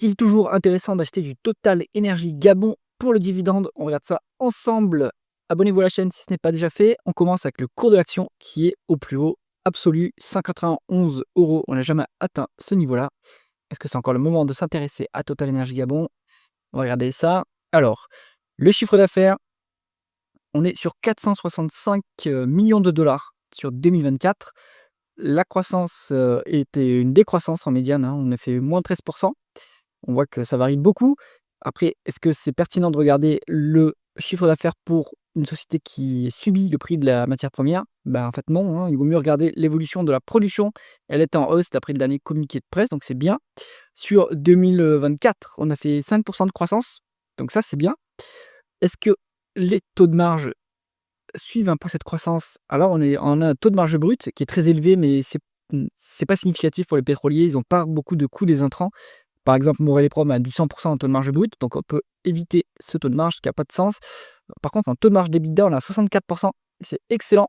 Est-il toujours intéressant d'acheter du Total Énergie Gabon pour le dividende? On regarde ça ensemble. Abonnez-vous à la chaîne si ce n'est pas déjà fait. On commence avec le cours de l'action qui est au plus haut absolu, 191 euros. On n'a jamais atteint ce niveau-là. Est-ce que c'est encore le moment de s'intéresser à Total Énergie Gabon? On va regarder ça. Alors, le chiffre d'affaires, on est sur 465 millions de dollars sur 2024. La croissance était une décroissance en médiane, hein, on a fait moins 13%. On voit que ça varie beaucoup. Après, est-ce que c'est pertinent de regarder le chiffre d'affaires pour une société qui subit le prix de la matière première? Ben, en fait, non, hein. Il vaut mieux regarder l'évolution de la production. Elle est en hausse d'après le dernier communiqué de presse, donc c'est bien. Sur 2024, on a fait 5% de croissance, donc ça, c'est bien. Est-ce que les taux de marge suivent un peu cette croissance? Alors, on a un taux de marge brut qui est très élevé, mais c'est pas significatif pour les pétroliers. Ils n'ont pas beaucoup de coûts des intrants. Par exemple, Morel et Prom a du 100% en taux de marge brut, donc on peut éviter ce taux de marge qui n'a pas de sens. Par contre, en taux de marge d'EBITDA, on a 64%. C'est excellent.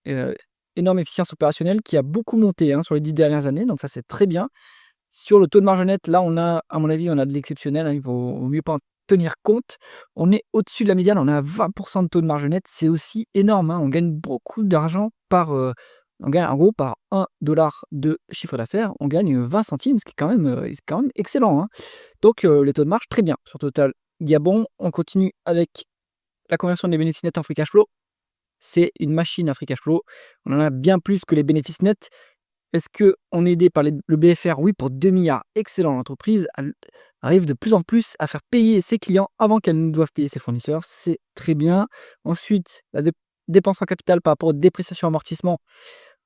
Euh, Énorme efficience opérationnelle qui a beaucoup monté, hein, sur les 10 dernières années, donc ça c'est très bien. Sur le taux de marge net, là, on a, à mon avis, on a de l'exceptionnel, hein, il vaut mieux pas en tenir compte. On est au-dessus de la médiane, on a 20% de taux de marge net, c'est aussi énorme, hein, on gagne beaucoup d'argent on gagne en gros par 1 dollar de chiffre d'affaires, on gagne 20 centimes, ce qui est quand même excellent, hein. Donc les taux de marge, très bien. Sur Total Gabon, on continue avec la conversion des bénéfices nets en free cash flow. C'est une machine à free cash flow. On en a bien plus que les bénéfices nets. Est-ce qu'on est aidé par le BFR? Oui, pour 2 milliards. Excellent. L'entreprise arrive de plus en plus à faire payer ses clients avant qu'elle ne doive payer ses fournisseurs. C'est très bien. Ensuite, la dépense en capital par rapport aux dépréciations amortissement.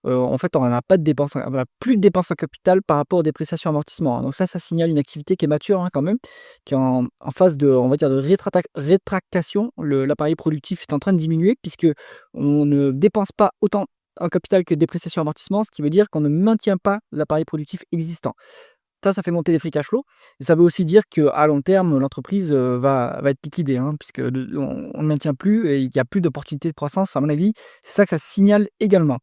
En fait, on n'a pas de dépenses, on n'a plus de dépenses en capital par rapport aux dépréciations amortissement, hein. Donc ça signale une activité qui est mature, hein, quand même, qui est en phase de, on va dire, de rétractation. L'appareil productif est en train de diminuer puisque on ne dépense pas autant en capital que dépréciation amortissement, ce qui veut dire qu'on ne maintient pas l'appareil productif existant. Ça fait monter les free cash flow. Et ça veut aussi dire qu'à long terme, l'entreprise va être liquidée, hein, puisque on ne maintient plus et il n'y a plus d'opportunités de croissance, à mon avis. C'est ça que ça signale également.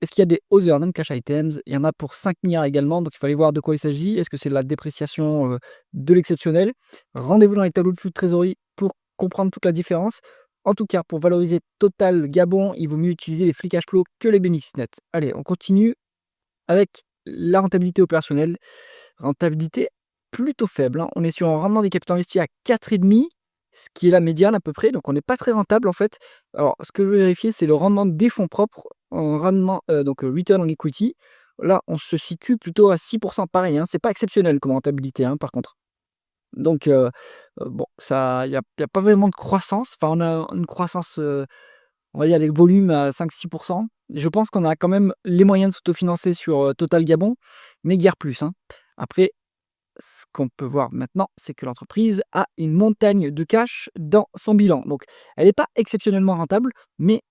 Est-ce qu'il y a des other non-cash items? Il y en a pour 5 milliards également, donc il fallait voir de quoi il s'agit. Est-ce que c'est de la dépréciation de l'exceptionnel? Rendez-vous dans les tableaux de flux de trésorerie pour comprendre toute la différence. En tout cas, pour valoriser Total Gabon, il vaut mieux utiliser les free cash flow que les bénéfices nets. Allez, on continue avec la rentabilité opérationnelle. Rentabilité plutôt faible, hein. On est sur un rendement des capitaux investis à 4,5, ce qui est la médiane à peu près, donc on n'est pas très rentable en fait. Alors, ce que je veux vérifier, c'est le rendement des fonds propres en rendement, donc return on equity. Là, on se situe plutôt à 6%, pareil, hein, c'est pas exceptionnel comme rentabilité, hein, par contre. Donc, bon, ça, il y a pas vraiment de croissance. Enfin, on a une croissance, on va dire les volumes à 5-6%. Je pense qu'on a quand même les moyens de s'autofinancer sur Total Gabon, mais guère plus, hein. Après, ce qu'on peut voir maintenant, c'est que l'entreprise a une montagne de cash dans son bilan. Donc, elle n'est pas exceptionnellement rentable, mais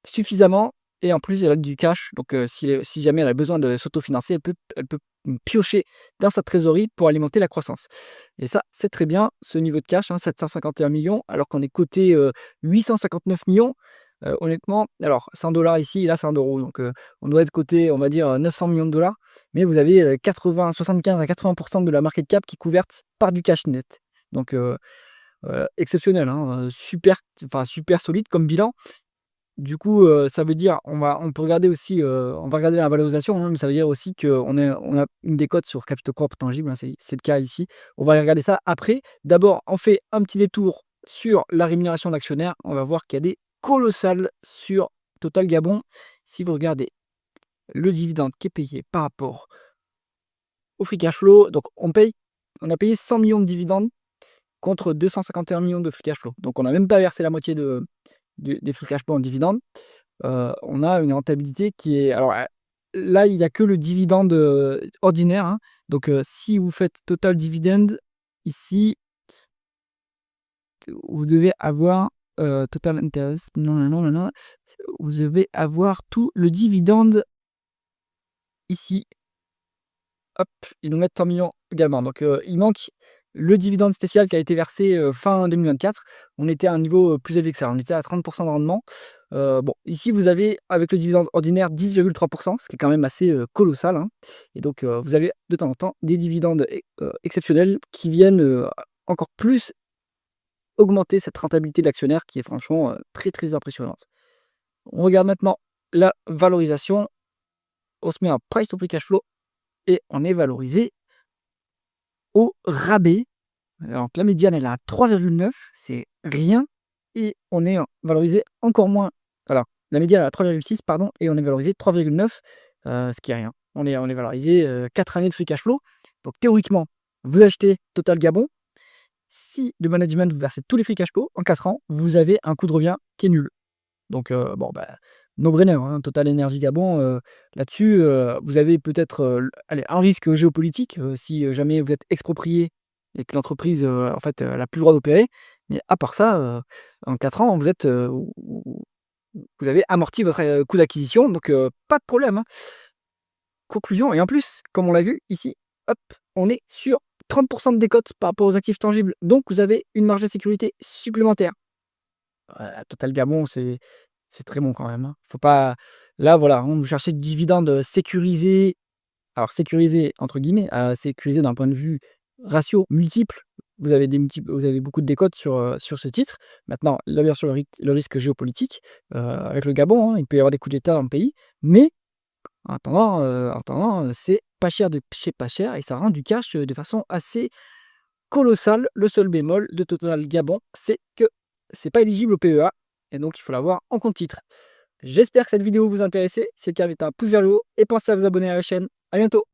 suffisamment. Et en plus, elle a du cash. Donc, si jamais elle a besoin de s'autofinancer, elle peut piocher dans sa trésorerie pour alimenter la croissance. Et ça, c'est très bien, ce niveau de cash, hein, 751 millions, alors qu'on est coté 859 millions. Honnêtement, alors 100 dollars ici, et là c'est 1 euro. Donc, on doit être coté, on va dire, 900 millions de dollars. Mais vous avez 75 à 80% de la market cap qui est couverte par du cash net. Donc, exceptionnel, hein, super solide comme bilan. Du coup, ça veut dire on peut regarder aussi, on va regarder la valorisation, hein, mais ça veut dire aussi qu'on a une décote sur capitaux propres tangibles, hein, c'est le cas ici. On va regarder ça après. D'abord, on fait un petit détour sur la rémunération d'actionnaire. On va voir qu'elle est colossale sur Total Gabon. Si vous regardez le dividende qui est payé par rapport au free cash flow, donc on a payé 100 millions de dividendes contre 251 millions de free cash flow. Donc on n'a même pas versé la moitié des free cash flow en dividendes. On a une rentabilité qui est, alors, là, il y a que le dividende, ordinaire, hein. Donc, si vous faites total dividend ici, vous devez avoir, total interest, non, vous devez avoir tout le dividende ici. Hop, ils nous mettent 100 millions également. Donc, il manque le dividende spécial qui a été versé fin 2024, on était à un niveau plus élevé que ça. On était à 30% de rendement. Bon, ici, vous avez, avec le dividende ordinaire, 10,3%, ce qui est quand même assez colossal, hein. Et donc, vous avez de temps en temps des dividendes exceptionnels qui viennent encore plus augmenter cette rentabilité de l'actionnaire qui est franchement très très impressionnante. On regarde maintenant la valorisation. On se met en price to free cash flow et on est valorisé au rabais. Alors que la médiane, elle est à 3,9, c'est rien. Et on est valorisé encore moins. Alors, la médiane est à 3,6, pardon, et on est valorisé 3,9, ce qui est rien. On est valorisé 4 années de free cash flow. Donc, théoriquement, vous achetez Total Gabon. Si le management vous versez tous les free cash flow en 4 ans, vous avez un coût de revient qui est nul. Donc, bon, bah, no brainer, hein, Total Energy Gabon, là-dessus, vous avez peut-être allez, un risque géopolitique si jamais vous êtes exproprié et que l'entreprise, en fait, elle n'a plus le droit d'opérer. Mais à part ça, en 4 ans, vous avez amorti votre coût d'acquisition, donc pas de problème, hein. Conclusion, et en plus, comme on l'a vu ici, hop, on est sur 30% de décote par rapport aux actifs tangibles. Donc, vous avez une marge de sécurité supplémentaire. Total Gabon, c'est très bon quand même, hein. Faut pas là, voilà, hein, vous cherchez du dividende sécurisé, alors «sécurisé» entre guillemets, sécurisé d'un point de vue ratio multiple. Vous avez beaucoup de décotes sur ce titre. Maintenant, là, bien sûr, le risque géopolitique, avec le Gabon, hein, il peut y avoir des coups d'État dans le pays, mais en attendant, c'est pas cher de chez pas cher et ça rend du cash, de façon assez colossale. Le seul bémol de Total Gabon, c'est que c'est pas éligible au PEA et donc il faut l'avoir en compte titre. J'espère que cette vidéo vous intéressait. Si c'est le cas, mettez un pouce vers le haut et pensez à vous abonner à la chaîne. À bientôt!